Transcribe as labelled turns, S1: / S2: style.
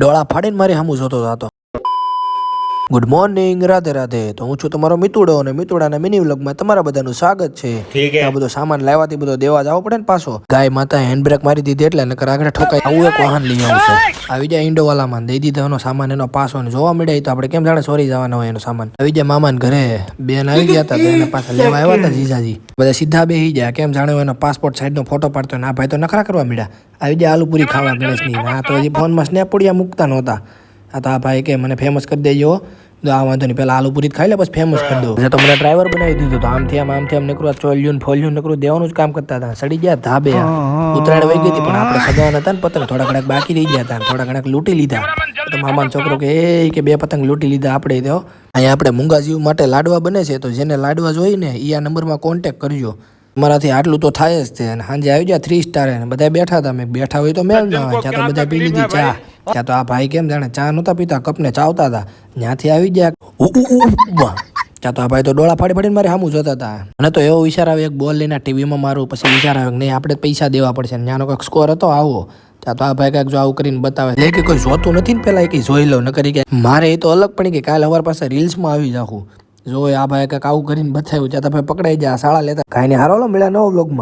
S1: ડોળા ફાડીને મારી સામું જોતો હતો. Good morning, Radhe Radhe. તો હું છું તમારો મિતુડો અને મિતુડાના મિની વ્લોગમાં તમારા બધાનું સ્વાગત છે. આ બધો સામાન લાવવાથી બધો દેવા જવો પડે ને પાછો. ગાય માતા હેન્ડબ્રેક મારી દીધી એટલે નકર આગળ ઠોકાય. આવું એક વાહન લઈ આવશે. આવી જાય ઇન્ડો વાલામાં દઈ દીધો એનો સામાન, એનો પાસો ને જોવા મળ્યા તો આપણે કેમ જાણે સોરી જવાના હોય એનો સામાન. આવી જાય મામાને ઘરે બેન આવી ગયા હતા, એને પાછા લેવા આવ્યા હતા જીજાજી. બધા સીધા બેસી ગયા કેમ જાણે એનો પાસપોર્ટ સાઈડનો ફોટો પાડતો ને આ ભાઈ તો નખરા કરવા મળ્યા. આવી જાય આલુ પૂરી ખાવા ગણેશની. આ તો હજી ફોનમાં સ્નેપ પડ્યા મૂકતા નહોતા. આ તો આ ભાઈ કે મને ફેમસ કરી દેજો. આ વાંધો નહીં, પેલા આલુ પૂરી ખાઈ લે પછી ફેમસ કરી દો. તો મને ડ્રાઈવર બનાવી દીધો તો આમથી આમ નકરું ચોલ્યું ફોલ્યું નકરું દેવાનું જ કામ કરતા હતા. સડી ગયા ધાબે. ઉત્તરાયણ વહી ગઈ હતી પણ આપણે સગાવાના હતા ને પતંગ થોડા ઘણાક બાકી રહી ગયા હતા, થોડા ઘણાક લૂંટી લીધા. તો મામાનો છોકરો કે બે પતંગ લૂંટી લીધા આપણે. તો અહીંયા આપણે મૂંગા જીવ માટે લાડવા બને છે, તો જેને લાડવા જોઈએ ને એ આ નંબરમાં કોન્ટેક કરજો. મારાથી આટલું તો થાય જ છે. અને સાંજે આવી જાય 3 સ્ટાર ને બધા બેઠા હતા. મેં બેઠા હોય તો મેળ ના હોય. ત્યાં તો બધા પી લીધી ચા. ત્યાં તો આ ભાઈ કેમ જાણે ચા નહોતા પીતા, કપને ચાવતા હતા. ત્યાંથી આવી ગયા. ત્યાં તો આ ભાઈ તો ડોળા ફાડીને મારે સામું જોતા હતા. મને તો એવો વિચાર આવે એક બોલ લઈને ટીવીમાં મારું, પછી વિચાર આવે કે નહીં આપણે પૈસા દેવા પડશે. ત્યાંનો કંઈક સ્કોર હતો આવો. ત્યાં તો આ ભાઈ કાંઈક જો આવું કરીને બતાવે લે કે કોઈ જોતું નથી ને પેલા એ જોઈ લો ન કરી કે મારે એ તો અલગ પડી કે કાલે અમારી પાસે રીલ્સમાં આવી જાઉં. જો આ ભાઈ કાંઈક આવું કરીને બતાવ્યું. ત્યાં તો ભાઈ પકડાઈ જાય શાળા લેતા. કાંઈ નહીં, હારો મળ્યા નવો બ્લોગમાં.